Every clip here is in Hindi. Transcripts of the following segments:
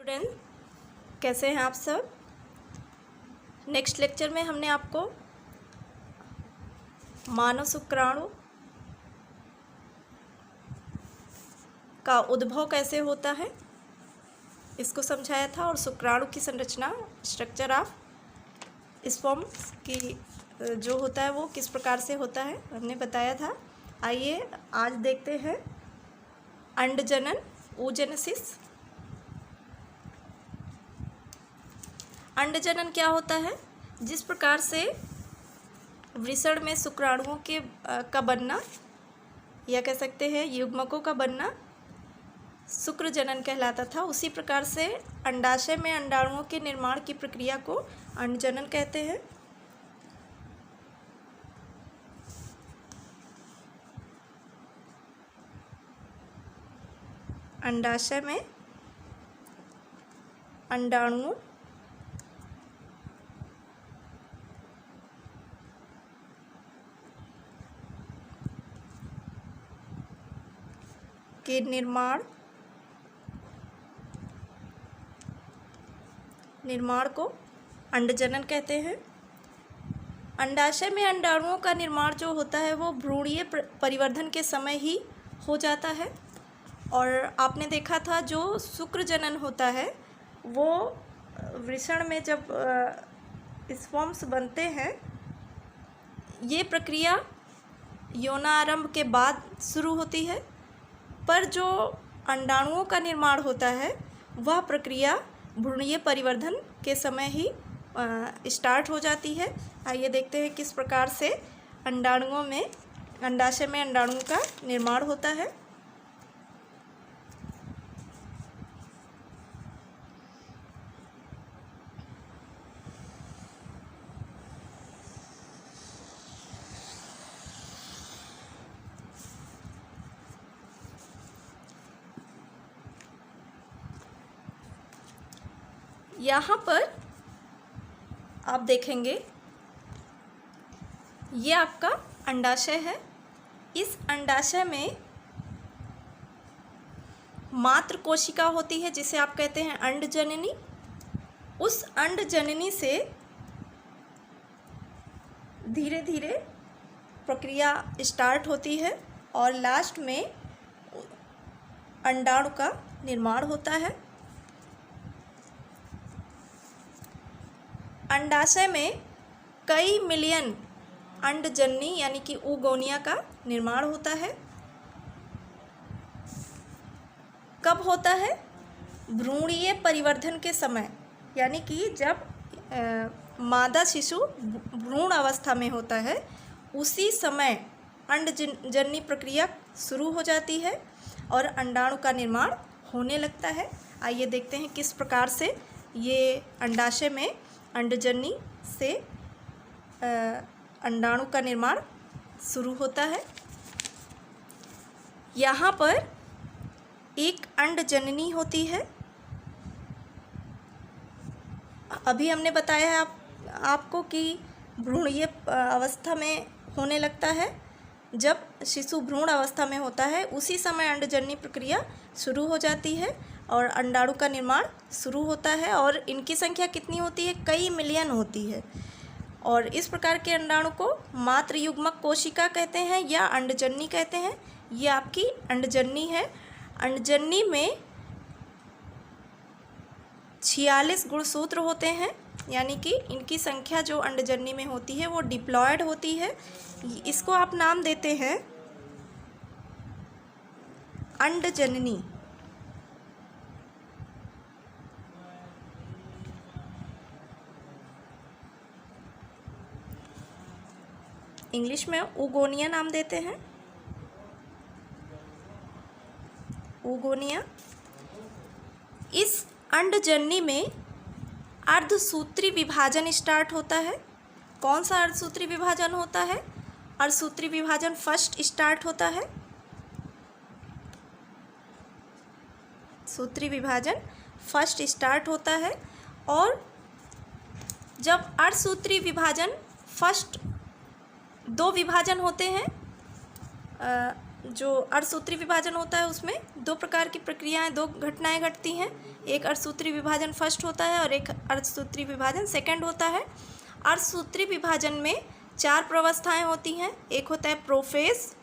स्टूडेंट, कैसे हैं आप सब। नेक्स्ट लेक्चर में हमने आपको मानव शुक्राणु का उद्भव कैसे होता है इसको समझाया था, और शुक्राणु की संरचना, स्ट्रक्चर ऑफ स्पर्म की जो होता है वो किस प्रकार से होता है हमने बताया था। आइए आज देखते हैं अंडजनन, oogenesis। अंडजनन क्या होता है? जिस प्रकार से वृषण में शुक्राणुओं के का बनना, या कह सकते हैं युग्मकों का बनना शुक्र जनन कहलाता था, उसी प्रकार से अंडाशय में अंडाणुओं के निर्माण की प्रक्रिया को अंडजनन कहते हैं। अंडाशय में अंडाणुओं के निर्माण को अंडजनन कहते हैं। अंडाशय में अंडाणुओं का निर्माण जो होता है वो भ्रूणीय परिवर्धन के समय ही हो जाता है। और आपने देखा था जो शुक्र जनन होता है वो वृषण में जब स्पर्म्स बनते हैं, ये प्रक्रिया यौनारंभ के बाद शुरू होती है, पर जो अंडाणुओं का निर्माण होता है वह प्रक्रिया भ्रूणीय परिवर्धन के समय ही स्टार्ट हो जाती है। आइए देखते हैं किस प्रकार से अंडाणुओं में, अंडाशय में अंडाणुओं का निर्माण होता है। यहाँ पर आप देखेंगे ये आपका अंडाशय है। इस अंडाशय में मात्र कोशिका होती है जिसे आप कहते हैं अंडजननी। उस अंडजननी से धीरे धीरे प्रक्रिया स्टार्ट होती है और लास्ट में अंडाणु का निर्माण होता है। अंडाशय में कई मिलियन अंडजननी यानी कि oogonia का निर्माण होता है। कब होता है? भ्रूणीय परिवर्धन के समय, यानी कि जब मादा शिशु भ्रूण अवस्था में होता है उसी समय अंडजननी प्रक्रिया शुरू हो जाती है और अंडाणु का निर्माण होने लगता है। आइए देखते हैं किस प्रकार से ये अंडाशय में अंडजननी से अंडाणु का निर्माण शुरू होता है। यहाँ पर एक अंडजननी होती है। अभी हमने बताया है आपको कि भ्रूणीय अवस्था में होने लगता है। जब शिशु भ्रूण अवस्था में होता है उसी समय अंडजननी प्रक्रिया शुरू हो जाती है और अंडाणु का निर्माण शुरू होता है। और इनकी संख्या कितनी होती है? कई मिलियन होती है। और इस प्रकार के अंडाणु को मात्र युग्मक कोशिका कहते हैं या अंडजननी कहते हैं। ये आपकी अंडजननी है। अंडजननी में 46 गुणसूत्र होते हैं, यानी कि इनकी संख्या जो अंडजननी में होती है वो डिप्लॉयड होती है। इसको आप नाम देते हैं अंडजननी। इंग्लिश में oogonia नाम देते हैं, oogonia। इस अंडजननी में अर्धसूत्री विभाजन स्टार्ट होता है। कौन सा अर्धसूत्री विभाजन होता है? अर्धसूत्री विभाजन फर्स्ट स्टार्ट होता है। सूत्री विभाजन फर्स्ट स्टार्ट होता है। और जब अर्धसूत्री विभाजन फर्स्ट, दो विभाजन होते हैं जो अर्धसूत्री विभाजन होता है उसमें दो प्रकार की प्रक्रियाएं, दो घटनाएं घटती हैं। एक अर्धसूत्री विभाजन फर्स्ट होता है और एक अर्धसूत्री विभाजन सेकंड होता है। अर्धसूत्री विभाजन में 4 प्रावस्थाएं होती हैं। एक होता है प्रोफेज,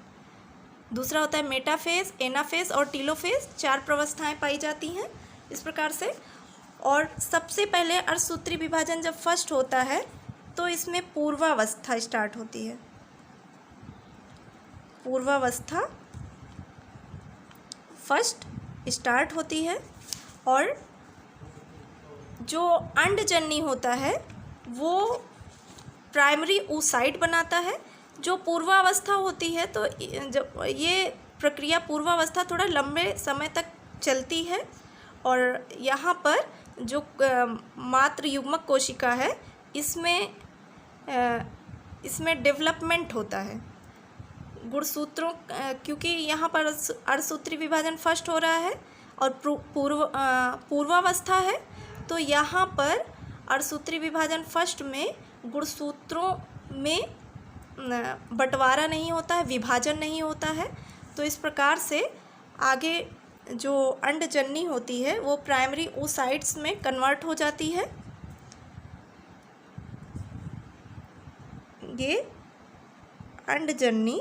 दूसरा होता है मेटाफेज, एनाफेज और टीलोफेज। 4 प्रावस्थाएं पाई जाती हैं इस प्रकार से। और सबसे पहले अर्धसूत्री विभाजन जब फर्स्ट होता है तो इसमें पूर्वावस्था स्टार्ट होती है। पूर्वावस्था फर्स्ट स्टार्ट होती है और जो अंडजननी होता है वो प्राइमरी oocyte बनाता है। जो पूर्वावस्था होती है तो जब ये प्रक्रिया पूर्वावस्था थोड़ा लंबे समय तक चलती है और यहाँ पर जो मात्र युग्मक कोशिका है इसमें डेवलपमेंट होता है गुणसूत्रों, क्योंकि यहाँ पर अर्धसूत्री विभाजन फर्स्ट हो रहा है और पूर्वावस्था है तो यहाँ पर अर्धसूत्री विभाजन फर्स्ट में गुणसूत्रों में बंटवारा नहीं होता है, विभाजन नहीं होता है। तो इस प्रकार से आगे जो अंडजननी होती है वो प्राइमरी oocytes में कन्वर्ट हो जाती है। ये अंडजननी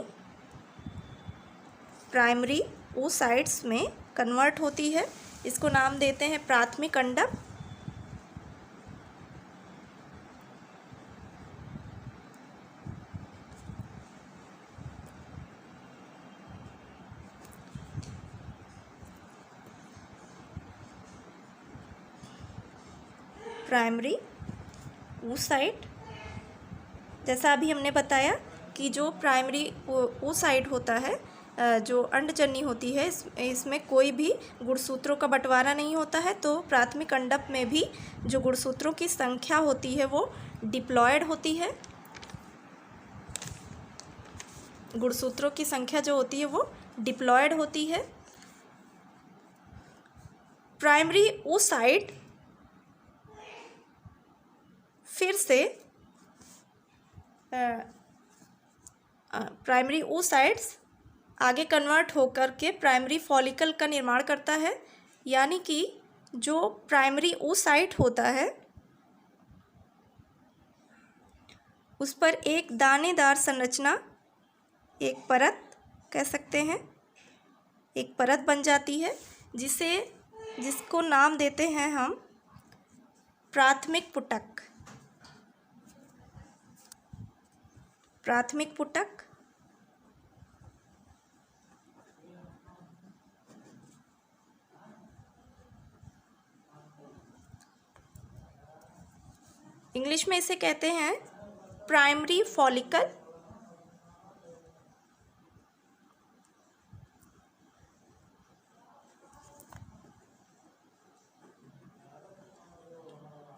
प्राइमरी oocytes में कन्वर्ट होती है। इसको नाम देते हैं प्राथमिक अंडक। प्राइमरी oocyte, जैसा अभी हमने बताया कि जो प्राइमरी oocyte होता है, जो अंडजननी होती है, इसमें कोई भी गुणसूत्रों का बंटवारा नहीं होता है। तो प्राथमिक अंडक में भी जो गुणसूत्रों की संख्या होती है वो डिप्लॉयड होती है। गुणसूत्रों की संख्या जो होती है वो डिप्लॉयड होती है। प्राइमरी oocyte फिर से प्राइमरी oocytes आगे कन्वर्ट होकर के प्राइमरी फॉलिकल का निर्माण करता है। यानी कि जो प्राइमरी oocyte होता है उस पर एक दानेदार संरचना, एक परत कह सकते हैं, एक परत बन जाती है जिसको नाम देते हैं हम प्राथमिक पुटक। प्राथमिक पुटक इंग्लिश में इसे कहते हैं प्राइमरी फॉलिकल।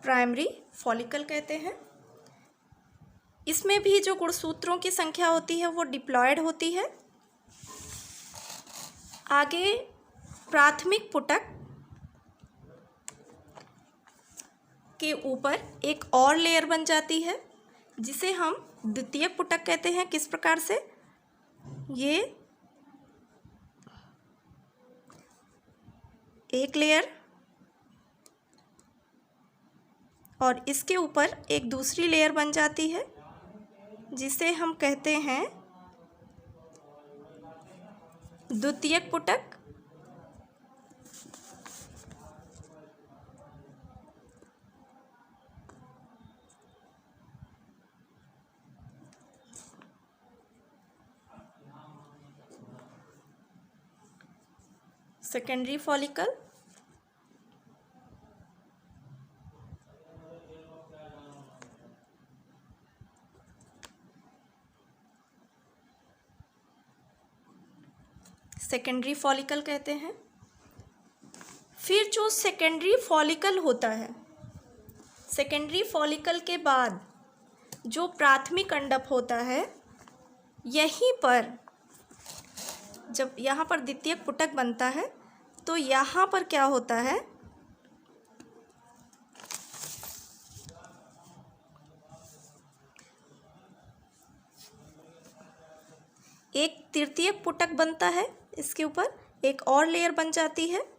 प्राइमरी फॉलिकल कहते हैं। इसमें भी जो गुणसूत्रों की संख्या होती है वो डिप्लॉयड होती है। आगे प्राथमिक पुटक के ऊपर एक और लेयर बन जाती है जिसे हम द्वितीयक पुटक कहते हैं। किस प्रकार से? ये एक लेयर और इसके ऊपर एक दूसरी लेयर बन जाती है जिसे हम कहते हैं द्वितीयक पुटक। सेकेंडरी फॉलिकल, सेकेंडरी फॉलिकल कहते हैं। फिर जो सेकेंडरी फॉलिकल होता है, सेकेंडरी फॉलिकल के बाद जो प्राथमिक अंडक होता है, यहीं पर जब यहाँ पर द्वितीयक पुटक बनता है तो यहाँ पर क्या होता है, एक तृतीयक पुटक बनता है, इसके ऊपर एक और लेयर बन जाती है।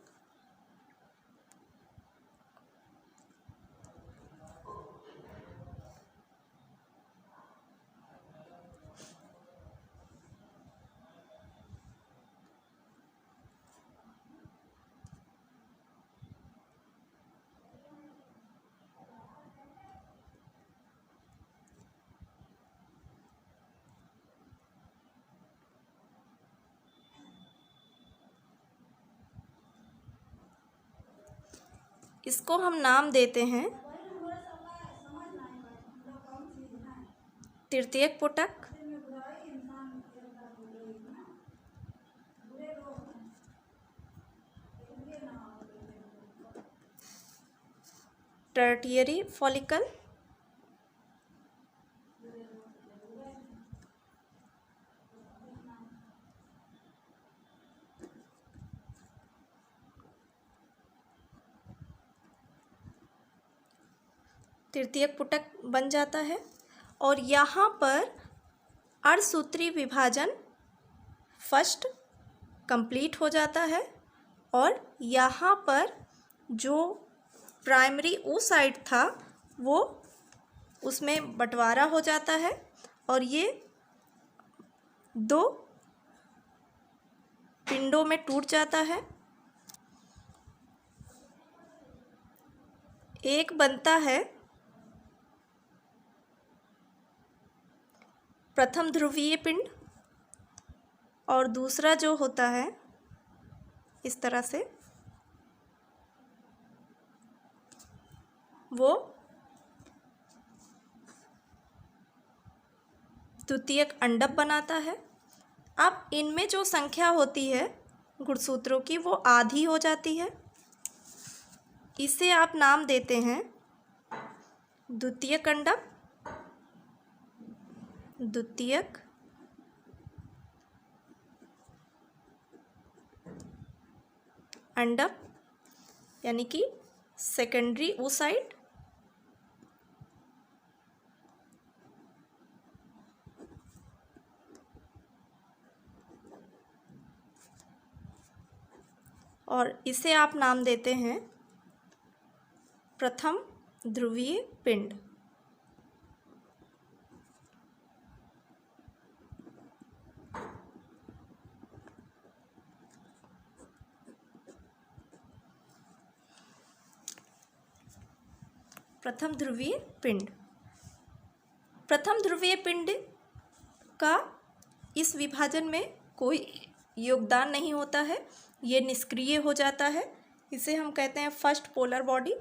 इसको हम नाम देते हैं तृतीयक पुटक, टर्टियरी फॉलिकल, तृतीयक पुटक बन जाता है। और यहाँ पर अर्धसूत्री विभाजन फर्स्ट कंप्लीट हो जाता है और यहाँ पर जो प्राइमरी oocyte था वो उसमें बंटवारा हो जाता है और ये दो पिंडों में टूट जाता है। एक बनता है प्रथम ध्रुवीय पिंड और दूसरा जो होता है इस तरह से वो द्वितीयक अंडक बनाता है। अब इनमें जो संख्या होती है गुणसूत्रों की वो आधी हो जाती है, इसे आप नाम देते हैं द्वितीयक अंडक, द्वितीयक अंडक यानी कि सेकेंडरी oocyte, और इसे आप नाम देते हैं प्रथम ध्रुवीय पिंड। प्रथम ध्रुवीय पिंड, प्रथम ध्रुवीय पिंड का इस विभाजन में कोई योगदान नहीं होता है, ये निष्क्रिय हो जाता है। इसे हम कहते हैं first polar body.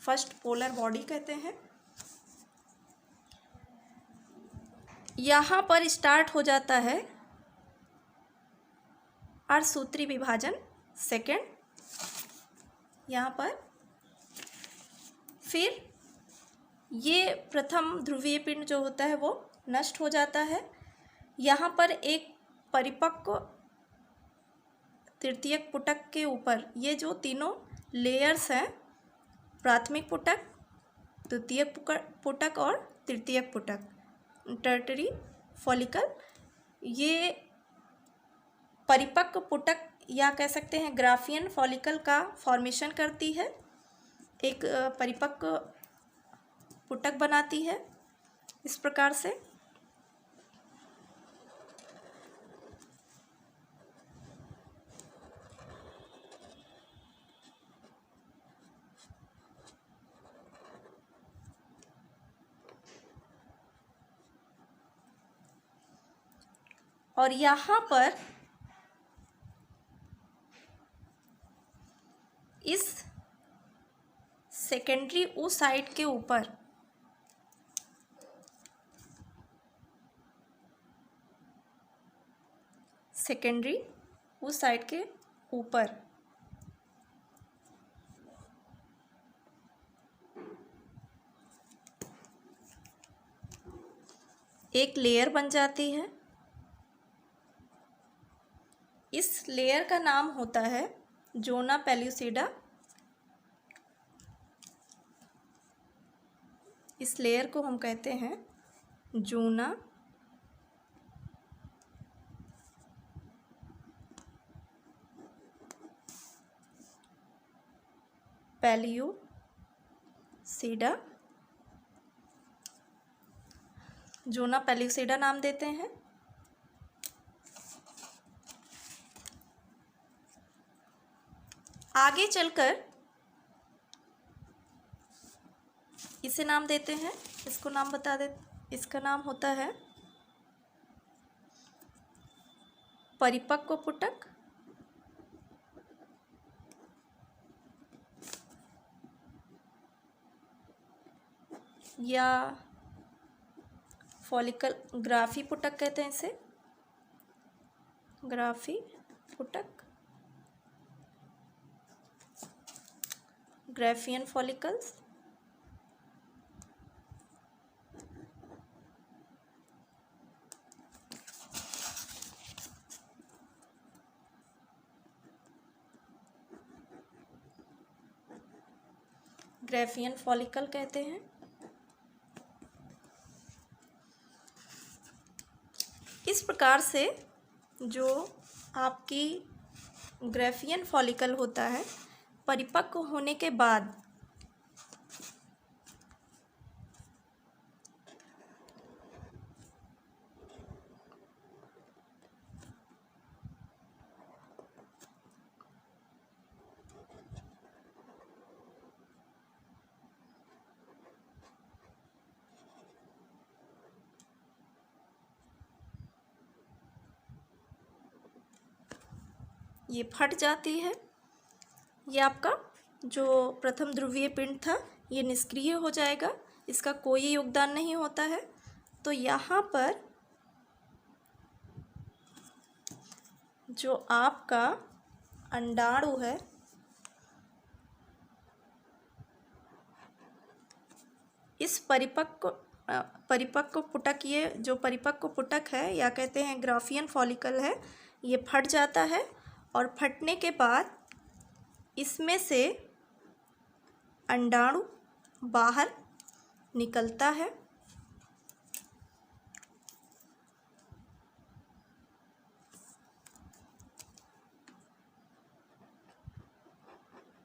First polar body कहते हैं। यहाँ पर स्टार्ट हो जाता है अर्धसूत्री विभाजन सेकेंड, यहाँ पर फिर ये प्रथम ध्रुवीय पिंड जो होता है वो नष्ट हो जाता है। यहाँ पर एक परिपक्व तृतीयक पुटक के ऊपर ये जो तीनों लेयर्स हैं, प्राथमिक पुटक, द्वितीयक पुटक और तृतीयक पुटक, टर्टरी फॉलिकल, ये परिपक्व पुटक या कह सकते हैं ग्राफियन फॉलिकल का फॉर्मेशन करती है, एक परिपक्व पुटक बनाती है इस प्रकार से। और यहाँ पर इस सेकेंडरी oocyte के ऊपर सेकेंडरी oocyte के ऊपर एक लेयर बन जाती है। इस लेयर का नाम होता है ज़ोना पेल्लुसिडा इस लेयर को हम कहते हैं जूना पेल्यूसिडा, जूना पेल्यूसिडा नाम देते हैं। आगे चलकर इसे नाम देते हैं, इसको नाम बता दे, इसका नाम होता है परिपक्व पुटक या फॉलिकल ग्राफी पुटक कहते हैं इसे, ग्राफी पुटक, ग्राफियन फॉलिकल्स। ग्राफियन फॉलिकल कहते हैं। इस प्रकार से जो आपकी ग्राफियन फॉलिकल होता है परिपक्व होने के बाद ये फट जाती है। ये आपका जो प्रथम ध्रुवीय पिंड था ये निष्क्रिय हो जाएगा, इसका कोई योगदान नहीं होता है। तो यहाँ पर जो आपका अंडाणु है इस परिपक्व पुटक, ये जो परिपक्व पुटक है या कहते हैं ग्राफियन फॉलिकल है, ये फट जाता है और फटने के बाद इसमें से अंडाणु बाहर निकलता है।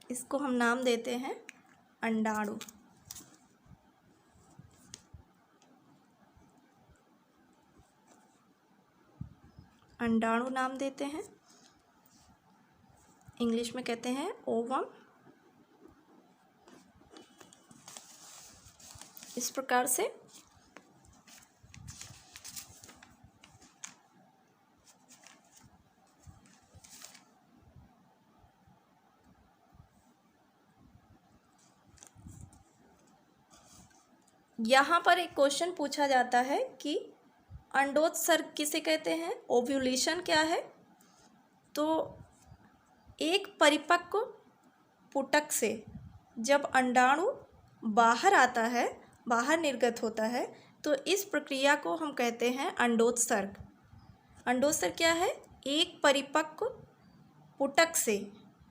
इसको हम नाम देते हैं अंडाणु। अंडाणु नाम देते हैं, इंग्लिश में कहते हैं ओवम। इस प्रकार से यहाँ पर एक क्वेश्चन पूछा जाता है कि अंडोत्सर्ग किसे कहते हैं, ओव्यूलेशन क्या है। तो एक परिपक्व पुटक से जब अंडाणु बाहर आता है, बाहर निर्गत होता है, तो इस प्रक्रिया को हम कहते हैं अंडोत्सर्ग। अंडोत्सर्ग क्या है, एक परिपक्व पुटक से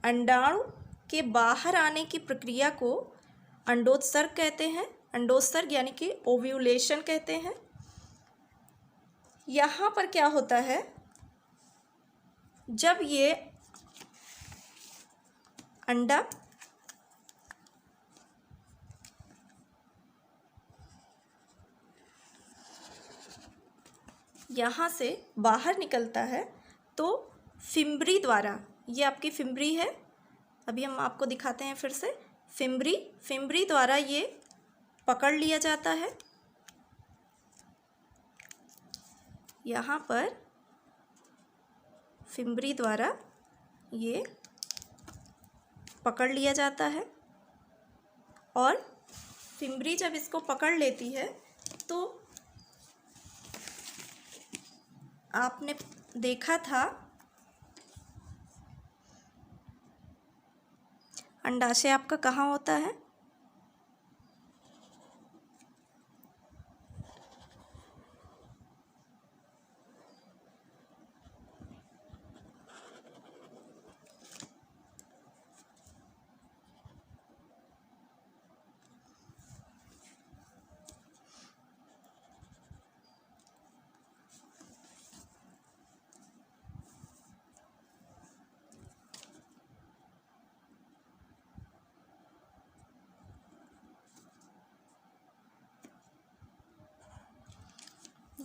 अंडाणु के बाहर आने की प्रक्रिया को अंडोत्सर्ग कहते हैं। अंडोत्सर्ग यानी कि ओव्यूलेशन कहते हैं। यहाँ पर क्या होता है, जब ये अंडा यहाँ से बाहर निकलता है तो फिम्बरी द्वारा, ये आपकी फिम्बरी है, अभी हम आपको दिखाते हैं फिर से, फिम्बरी द्वारा ये पकड़ लिया जाता है। यहाँ पर फिम्बरी द्वारा ये पकड़ लिया जाता है और फिम्बरी जब इसको पकड़ लेती है तो आपने देखा था अंडाशय आपका कहाँ होता है,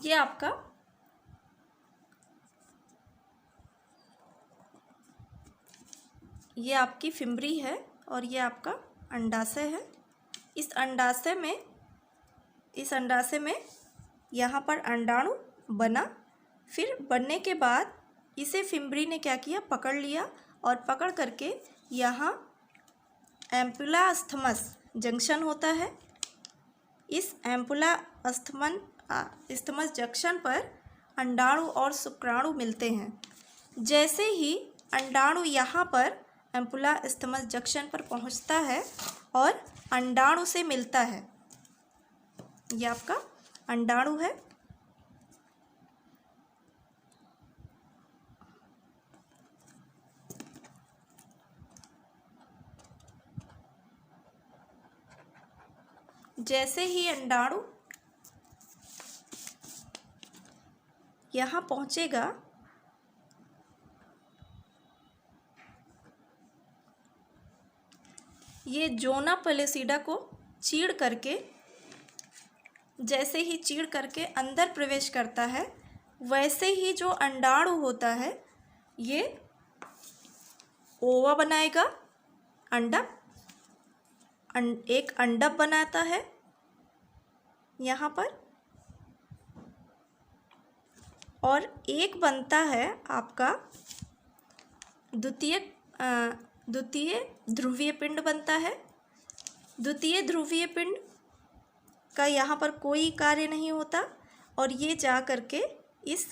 ये आपका ये आपकी फिम्बरी है और ये आपका अंडाशय है। इस अंडाशय में यहाँ पर अंडाणु बना। फिर बनने के बाद इसे फिम्बरी ने क्या किया, पकड़ लिया और पकड़ करके यहाँ एम्पुला अस्थमस जंक्शन होता है। इस एम्पुला अस्थमस जंक्शन पर अंडाणु और शुक्राणु मिलते हैं। जैसे ही अंडाणु यहाँ पर एम्पुला अस्थमस जंक्शन पर पहुँचता है और अंडाणु से मिलता है, ये आपका अंडाणु है। जैसे ही अंडाणु यहाँ पहुँचेगा, ये जोना पेलुसिडा को चीड़ करके, जैसे ही चीड़ करके अंदर प्रवेश करता है, वैसे ही जो अंडाणु होता है ये ओवा बनाएगा, एक अंडप बनाता है यहाँ पर, और एक बनता है आपका द्वितीय ध्रुवीय पिंड बनता है। द्वितीय ध्रुवीय पिंड का यहाँ पर कोई कार्य नहीं होता और ये जा करके इस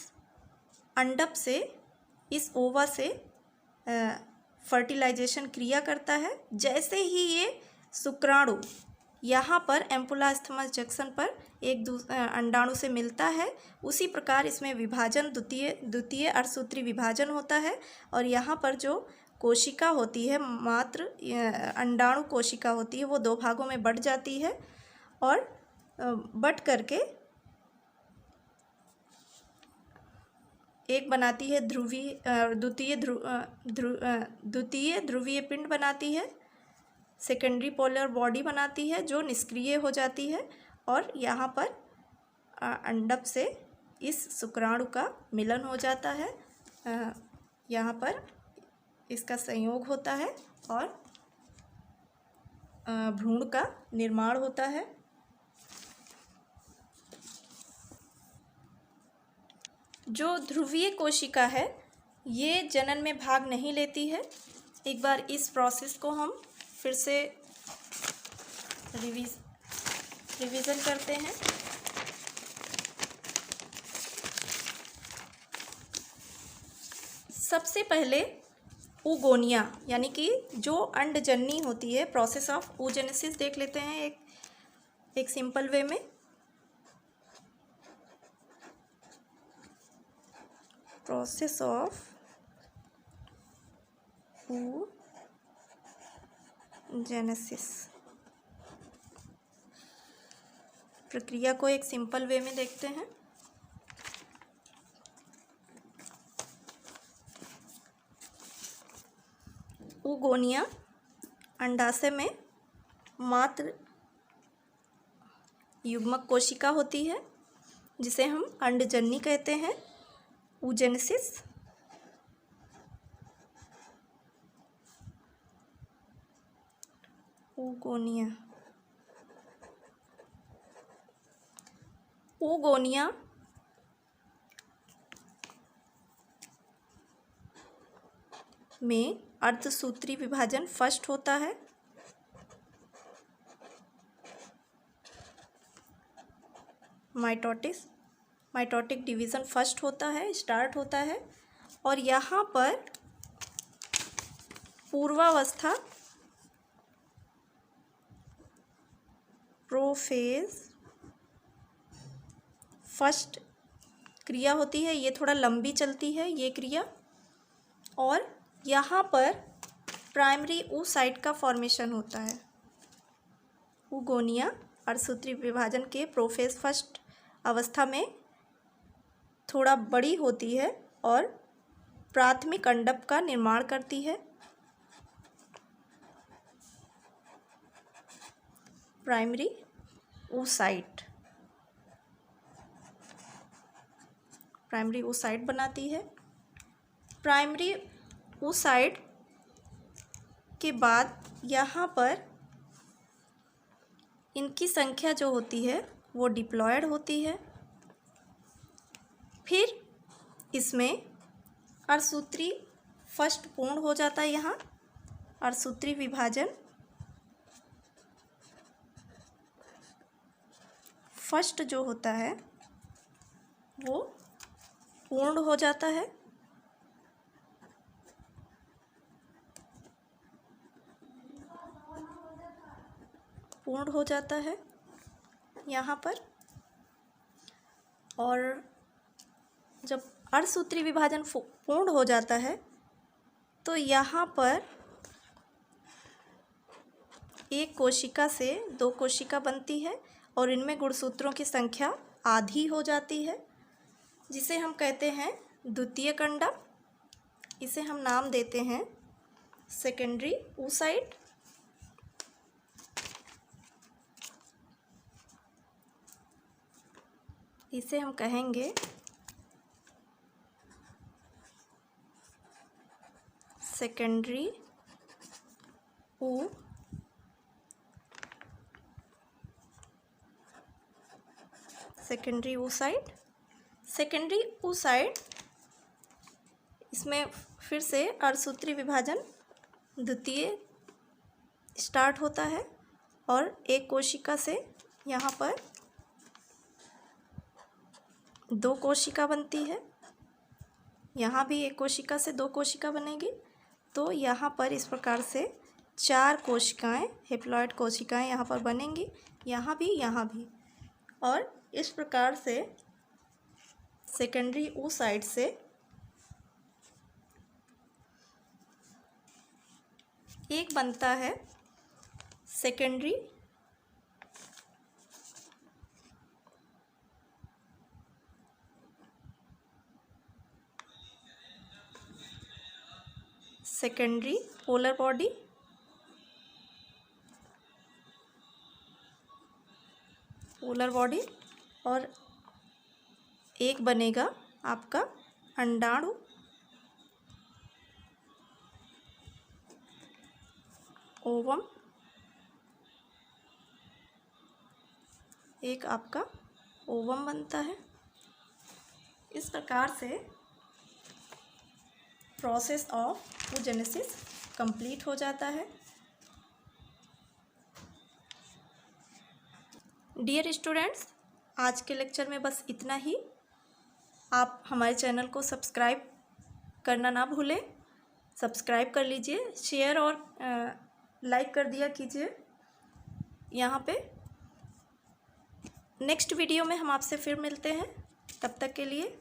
अंडप से, इस ओवा से फर्टिलाइजेशन क्रिया करता है। जैसे ही ये शुक्राणु यहाँ पर एम्पुला अस्थमस जंक्शन पर अंडाणु से मिलता है, उसी प्रकार इसमें विभाजन, द्वितीय अर्धसूत्री विभाजन होता है और यहाँ पर जो कोशिका होती है, मात्र अंडाणु कोशिका होती है, वो दो भागों में बट जाती है और बट करके एक बनाती है द्वितीय ध्रुवीय पिंड बनाती है, सेकेंडरी पोलर बॉडी बनाती है जो निष्क्रिय हो जाती है और यहाँ पर अंडप से इस शुक्राणु का मिलन हो जाता है। यहाँ पर इसका संयोग होता है और भ्रूण का निर्माण होता है। जो ध्रुवीय कोशिका है ये जनन में भाग नहीं लेती है। एक बार इस प्रोसेस को हम फिर से रिवीजन करते हैं। सबसे पहले oogonia यानी कि जो अंडजननी होती है, प्रोसेस ऑफ oogenesis देख लेते हैं एक सिंपल वे में। प्रोसेस ऑफ oogenesis प्रक्रिया को एक सिंपल वे में देखते हैं। oogonia अंडाशय में मात्र युग्मक कोशिका होती है जिसे हम अंडजननी कहते हैं। oogenesis oogonia में अर्धसूत्री विभाजन फर्स्ट होता है। माइटोटिक डिवीज़न फर्स्ट होता है, स्टार्ट होता है और यहाँ पर पूर्वावस्था प्रोफेज फर्स्ट क्रिया होती है। ये थोड़ा लंबी चलती है ये क्रिया और यहाँ पर प्राइमरी oocyte का फॉर्मेशन होता है। oogonia अर्धसूत्री विभाजन के प्रोफेज फर्स्ट अवस्था में थोड़ा बड़ी होती है और प्राथमिक अंडप का निर्माण करती है। प्राइमरी oocyte प्राइमरी oocyte बनाती है। प्राइमरी oocyte के बाद यहाँ पर इनकी संख्या जो होती है वो डिप्लॉयड होती है। फिर इसमें अर्धसूत्री फर्स्ट पूर्ण हो जाता है। यहाँ अर्धसूत्री विभाजन फर्स्ट जो होता है वो पूर्ण हो जाता है। पूर्ण हो जाता है यहाँ पर। और जब अर्धसूत्री विभाजन पूर्ण हो जाता है तो यहाँ पर एक कोशिका से दो कोशिका बनती है और इनमें गुणसूत्रों की संख्या आधी हो जाती है, जिसे हम कहते हैं द्वितीयक अंडा। इसे हम नाम देते हैं सेकेंडरी oocyte। इसे हम कहेंगे सेकेंडरी oocyte। सेकेंडरी oocyte इसमें फिर से अर्धसूत्री विभाजन द्वितीय स्टार्ट होता है और एक कोशिका से यहाँ पर दो कोशिका बनती है। यहाँ भी एक कोशिका से दो कोशिका बनेगी। तो यहाँ पर इस प्रकार से 4 कोशिकाएं, हेप्लॉइड कोशिकाएं यहाँ पर बनेंगी, यहाँ भी। और इस प्रकार से सेकेंडरी oocyte से एक बनता है सेकेंडरी पोलर बॉडी। और एक बनेगा आपका अंडाणु। ओवम। एक आपका ओवम बनता है। इस प्रकार से प्रोसेस ऑफ oogenesis कंप्लीट हो जाता है। डियर स्टूडेंट्स, आज के लेक्चर में बस इतना ही। आप हमारे चैनल को सब्सक्राइब करना ना भूलें। सब्सक्राइब कर लीजिए, शेयर और लाइक कर दिया कीजिए यहाँ पे। नेक्स्ट वीडियो में हम आपसे फिर मिलते हैं। तब तक के लिए